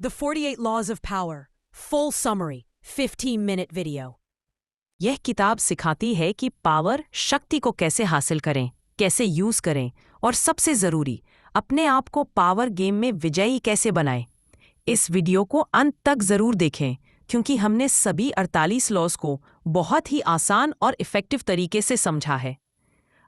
The 48 Laws of Power, full summary, 15-minute video. यह किताब सिखाती है कि पावर शक्ति को कैसे हासिल करें, कैसे यूज करें और सबसे जरूरी अपने आप को पावर गेम में विजयी कैसे बनाएं। इस वीडियो को अंत तक जरूर देखें क्योंकि हमने सभी 48 लॉज को बहुत ही आसान और इफेक्टिव तरीके से समझा है।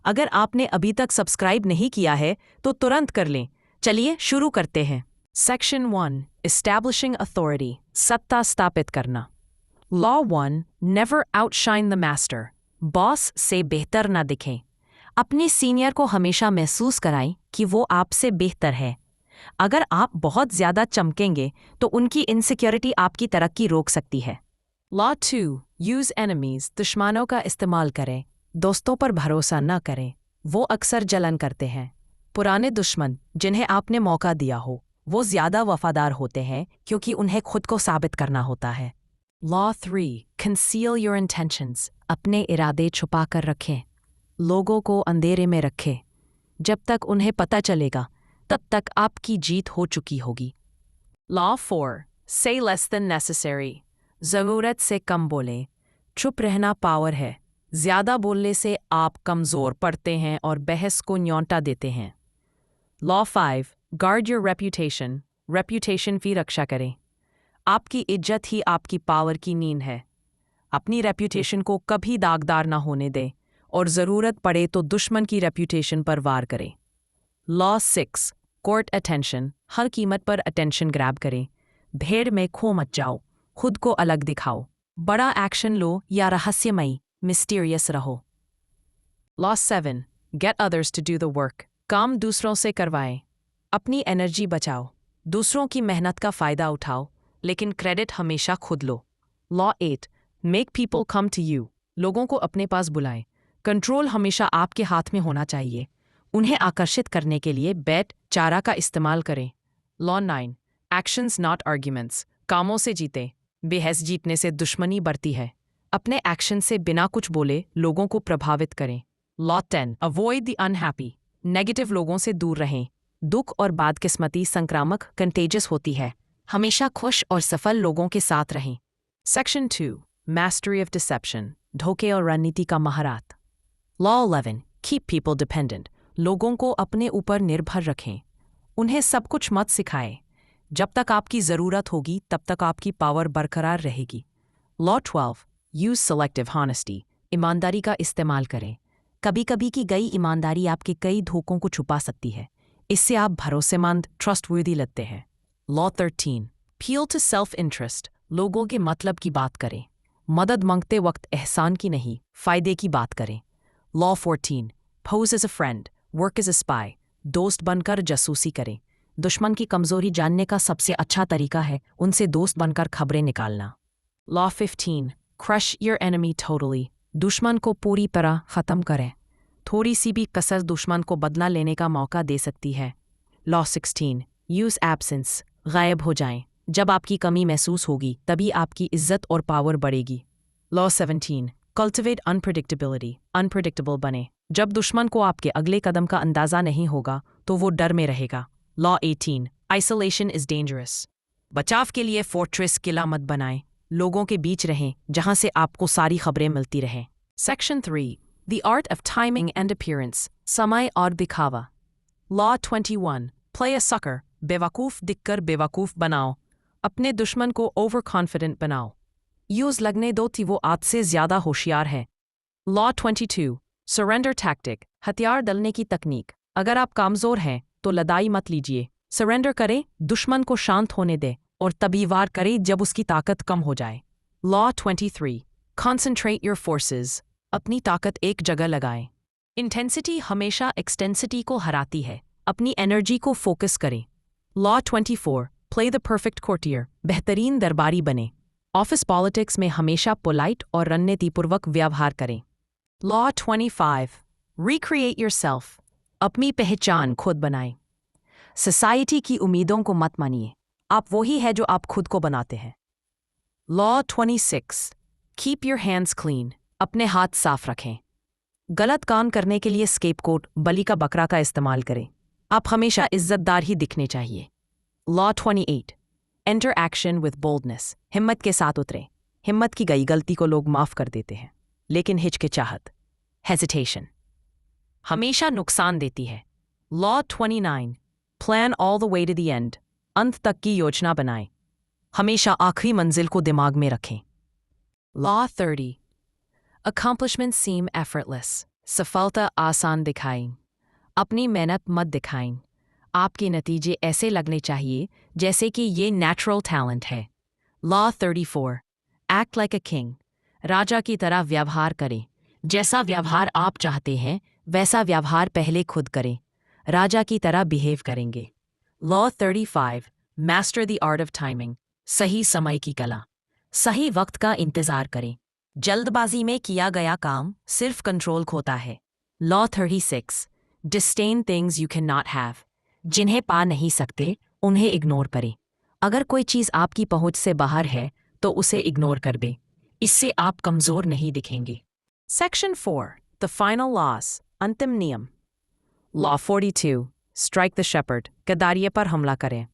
अगर आपने अभी तक सब्सक्राइब नहीं किया है तो तुरंत कर लें। चलिए शुरू करते हैं। सेक्शन 1, एस्टैब्लिशिंग अथॉरिटी, सत्ता स्थापित करना। Law 1, never outshine the master, boss से बेहतर ना दिखें। अपने सीनियर को हमेशा महसूस कराएं कि वो आपसे बेहतर है। अगर आप बहुत ज्यादा चमकेंगे तो उनकी इनसिक्योरिटी आपकी तरक्की रोक सकती है। लॉ 2, यूज एनिमीज, दुश्मनों का इस्तेमाल करें। दोस्तों पर भरोसा न करें, वो अक्सर जलन करते हैं। पुराने दुश्मन जिन्हें आपने मौका दिया हो वो ज्यादा वफादार होते हैं क्योंकि उन्हें खुद को साबित करना होता है। लॉ 3, कंसील योर इंटेंशंस, अपने इरादे छुपा कर रखें। लोगों को अंधेरे में रखें। जब तक उन्हें पता चलेगा तब तक आपकी जीत हो चुकी होगी। लॉ 4, से लेस देन नेसेसरी, ज़रूरत से कम बोलें। चुप रहना पावर है। ज्यादा बोलने से आप कमजोर पड़ते हैं और बहस को न्योता देते हैं। लॉ 5, गार्ड योर रेप्यूटेशन की रक्षा करें। आपकी इज्जत ही आपकी पावर की नींद है। अपनी रेप्यूटेशन को कभी दागदार ना होने दें और ज़रूरत पड़े तो दुश्मन की रेप्यूटेशन पर वार करें। लॉ 6, कोर्ट अटेंशन, हर कीमत पर अटेंशन ग्रैब करें। भीड़ में खो मत जाओ, खुद को अलग दिखाओ। बड़ा एक्शन लो या रहस्यमयी मिस्टीरियस रहो। Law 7, get others to do the work, काम दूसरों से करवाएं। अपनी एनर्जी बचाओ, दूसरों की मेहनत का फ़ायदा उठाओ लेकिन क्रेडिट हमेशा खुद लो। Law 8, make people come to you, लोगों को अपने पास बुलाएं। कंट्रोल हमेशा आपके हाथ में होना चाहिए। उन्हें आकर्षित करने के लिए बैट चारा का इस्तेमाल करें। लॉ 9, एक्शंस नॉट आर्ग्यूमेंट्स, कामों से जीतें। बहस जीतने से दुश्मनी बढ़ती है। अपने एक्शन से बिना कुछ बोले लोगों को प्रभावित करें। Law 10, avoid the unhappy, negative लोगों से दूर रहें। दुख और बदकिस्मती संक्रामक कंटेजियस होती है। हमेशा खुश और सफल लोगों के साथ रहें। सेक्शन 2, मास्टरी ऑफ डिसेप्शन, धोखे और रणनीति का महारत। लॉ 11, कीप पीपल डिपेंडेंट, लोगों को अपने ऊपर निर्भर रखें। उन्हें सब कुछ मत सिखाएं। जब तक आपकी ज़रूरत होगी तब तक आपकी पावर बरकरार रहेगी। लॉ 12, यूज सेलेक्टिव हॉनेस्टी, ईमानदारी का इस्तेमाल करें। कभी कभी की गई ईमानदारी आपके कई धोखों को छुपा सकती है। इससे आप भरोसेमंद, ट्रस्टवर्दी लगते हैं। Law 13, appeal to self interest, लोगों के मतलब की बात करें। मदद मांगते वक्त एहसान की नहीं, फायदे की बात करें। Law 14, pose as a friend, work as a spy, दोस्त बनकर जासूसी करें। दुश्मन की कमजोरी जानने का सबसे अच्छा तरीका है उनसे दोस्त बनकर खबरें निकालना। Law 15, crush your enemy totally, दुश्मन को पूरी तरह ख़त्म करें। थोड़ी सी भी कसर दुश्मन को बदला लेने का मौका दे सकती है। लॉ 16, यूज एब्सेंस, गायब हो जाएं। जब आपकी कमी महसूस होगी तभी आपकी इज्जत और पावर बढ़ेगी। लॉ 17, कल्टिवेट अनप्रेडिक्टेबिलिटी, अनप्रेडिक्टेबल बने। जब दुश्मन को आपके अगले कदम का अंदाज़ा नहीं होगा तो वो डर में रहेगा। लॉ 18, आइसोलेशन इज डेंजरस, बचाव के लिए फोर्ट्रेस किला मत बनाएं। लोगों के बीच रहें जहां से आपको सारी खबरें मिलती रहें। Section 3, the art of timing and appearance, समय और दिखावा। लॉ 21, प्ले अ सकर, बेवकूफ़ दिखकर बेवकूफ़ बनाओ। अपने दुश्मन को ओवर कॉन्फिडेंट बनाओ। यूज लगने दो कि वो आपसे ज्यादा होशियार है। लॉ 22, सरेंडर टैक्टिक, हथियार डलने की तकनीक। अगर आप कमजोर हैं तो लड़ाई मत लीजिए। सरेंडर करें, दुश्मन को शांत होने दें और तभी वार करें जब उसकी ताकत कम हो जाए। लॉ 23, कॉन्सेंट्रेट योर फोर्सेस, अपनी ताकत एक जगह लगाएं। इंटेंसिटी हमेशा एक्सटेंसिटी को हराती है। अपनी एनर्जी को फोकस करें। Law 24, play the perfect courtier, बेहतरीन दरबारी बने। ऑफिस पॉलिटिक्स में हमेशा पोलाइट और रणनीतिपूर्वक व्यवहार करें। लॉ 25, रिक्रिएट योरसेल्फ, अपनी पहचान खुद बनाएं। सोसाइटी की उम्मीदों को मत मानिए, आप वही है जो आप खुद को बनाते हैं। Law 26, keep your hands clean, अपने हाथ साफ रखें। गलत काम करने के लिए स्केपगोट, बलि का बकरा का इस्तेमाल करें। आप हमेशा इज्जतदार ही दिखने चाहिए। Law 28, enter action with boldness, हिम्मत के साथ उतरें। हिम्मत की गई गलती को लोग माफ कर देते हैं, लेकिन हिचकिचाहट, हेजिटेशन, हमेशा नुकसान देती है। Law 29, plan all the way to the end, अंत तक की योजना बनाएं, हमेशा आखिरी मंजिल को दिमाग में रखें। लॉ 30, accomplishments seem effortless, सफलता आसान दिखाएं, अपनी मेहनत मत दिखाएं, आपके नतीजे ऐसे लगने चाहिए जैसे कि ये नेचुरल टैलेंट है। Law 34, act like a king, राजा की तरह व्यवहार करें, जैसा व्यवहार आप चाहते हैं वैसा व्यवहार पहले खुद करें, राजा की तरह बिहेव करेंगे। Law 35, master the art of timing, सही समय की कला, सही वक्त का इंतजार करें, जल्दबाजी में किया गया काम सिर्फ कंट्रोल खोता है। Law 36, disdain things you can not have, जिन्हें पा नहीं सकते उन्हें इग्नोर करें। अगर कोई चीज़ आपकी पहुंच से बाहर है तो उसे इग्नोर कर दें, इससे आप कमज़ोर नहीं दिखेंगे। सेक्शन 4, द फाइनल लॉस, अंतिम नियम। लॉ 42, स्ट्राइक द शेपर्ड, गद्दारिये पर हमला करें।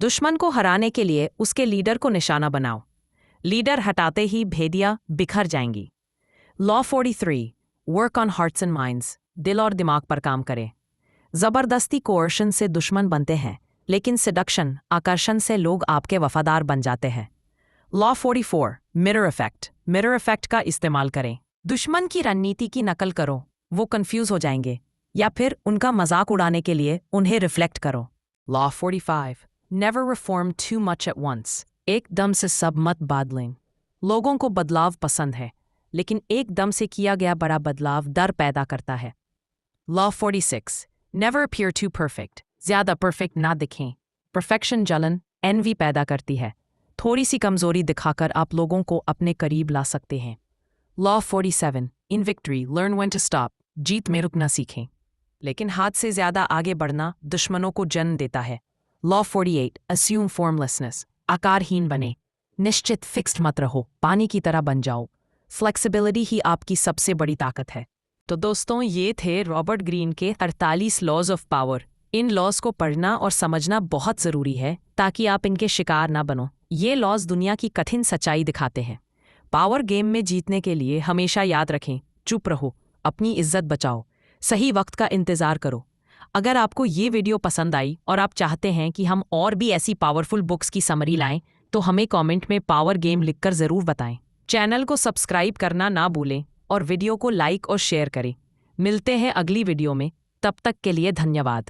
दुश्मन को हराने के लिए उसके लीडर को निशाना बनाओ, लीडर हटाते ही भेदियां बिखर जाएंगी। Law 43, work on hearts and minds, दिल और दिमाग पर काम करें। जबरदस्ती कोर्शन से दुश्मन बनते हैं, लेकिन सिडक्शन, आकर्षण से लोग आपके वफादार बन जाते हैं। Law 44, mirror effect, mirror effect का इस्तेमाल करें। दुश्मन की रणनीति की नकल करो, वो कंफ्यूज हो जाएंगे, या फिर उनका मजाक उड़ाने के लिए उन्हें रिफ्लेक्ट करो। Law 45, never reform too much at once, एकदम से सब मत बदलें। लोगों को बदलाव पसंद है, लेकिन एकदम से किया गया बड़ा बदलाव डर पैदा करता है। Law 46, never appear too perfect, ज्यादा परफेक्ट ना दिखें। परफेक्शन जलन, एनवी पैदा करती है। थोड़ी सी कमजोरी दिखाकर आप लोगों को अपने करीब ला सकते हैं। Law 47, in victory learn when to stop, जीत में रुकना सीखें, लेकिन हाथ से ज्यादा आगे बढ़ना दुश्मनों को जन्म देता है। लॉ 48, अस्यूम फॉर्मलेसनेस, आकारहीन बने, निश्चित फिक्स्ड मत रहो, पानी की तरह बन जाओ। फ्लेक्सिबिलिटी ही आपकी सबसे बड़ी ताकत है। तो दोस्तों, ये थे रॉबर्ट ग्रीन के 48 लॉज ऑफ पावर। इन लॉज को पढ़ना और समझना बहुत ज़रूरी है ताकि आप इनके शिकार ना बनो। ये लॉज दुनिया की कठिन सच्चाई दिखाते हैं। पावर गेम में जीतने के लिए हमेशा याद रखें, चुप रहो, अपनी इज्जत बचाओ, सही वक्त का इंतज़ार करो। अगर आपको ये वीडियो पसंद आई और आप चाहते हैं कि हम और भी ऐसी पावरफुल बुक्स की समरी लाएं, तो हमें कमेंट में पावर गेम लिखकर ज़रूर बताएं। चैनल को सब्सक्राइब करना ना भूलें और वीडियो को लाइक और शेयर करें। मिलते हैं अगली वीडियो में, तब तक के लिए धन्यवाद।